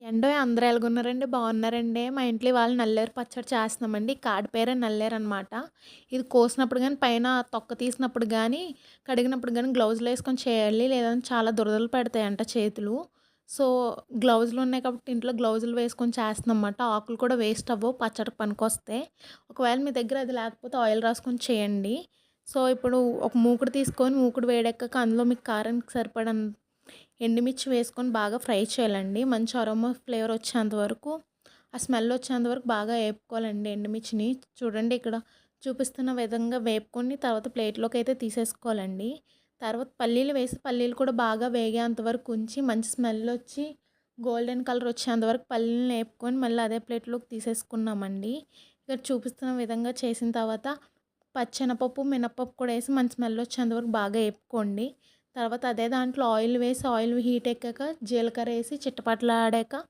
ఏండో అందరూ ఎలాగున్నారండి? బాగున్నారండి? మా ఇంట్లో ఇవాళ నల్లేరు పచ్చడి చేస్తున్నామండి. కాడి పేరే నల్లేరనమాట. ఇది కోసినప్పుడు గానీ, పైన తొక్క తీసినప్పుడు గానీ, కడిగినప్పుడు గానీ గ్లౌజులేసుకొని చేయాలి. లేదంటే చాలా దురదలు పెడతాయంట చేతులు. సో, గ్లౌజులున్నాయి కాబట్టి ఇంట్లో గ్లౌజులు వేసుకొని చేస్తున్నామన్నమాట. ఆకులు కూడా వేస్ట్ అవ్వవు. పచ్చడికి పనికొస్తాయి. ఒకవేళ మీ దగ్గర అది లేకపోతే ఆయిల్ రాసుకొని చేయండి. సో, ఇప్పుడు ఒక మూకుడు తీసుకొని, మూకుడు వేడెక్కాక అందులో మీకు కారానికి సరిపడంత ఎండుమిర్చి వేసుకొని బాగా ఫ్రై చేయాలండి. మంచి అరోమా ఫ్లేవర్ వచ్చేంత వరకు, ఆ స్మెల్ వచ్చేంత వరకు బాగా వేపుకోవాలండి ఎండుమిర్చిని. చూడండి ఇక్కడ చూపిస్తున్న విధంగా వేపుకొని తర్వాత ప్లేట్లోకి అయితే తీసేసుకోవాలండి. తర్వాత పల్లీలు వేసి పల్లీలు కూడా బాగా వేగేంత వరకు ఉంచి మంచి స్మెల్ వచ్చి గోల్డెన్ కలర్ వచ్చేంత వరకు పల్లీలను వేపుకొని మళ్ళీ అదే ప్లేట్లోకి తీసేసుకున్నామండి. ఇక్కడ చూపిస్తున్న విధంగా చేసిన తర్వాత పచ్చెనపప్పు, మినపప్పు కూడా వేసి మంచి స్మెల్ వచ్చేంత వరకు బాగా వేపుకోండి. తర్వాత అదే దాంట్లో ఆయిల్ వేసి ఆయిల్ హీట్ ఎక్కాక జీలకర్ర వేసి చిటపటలాడాక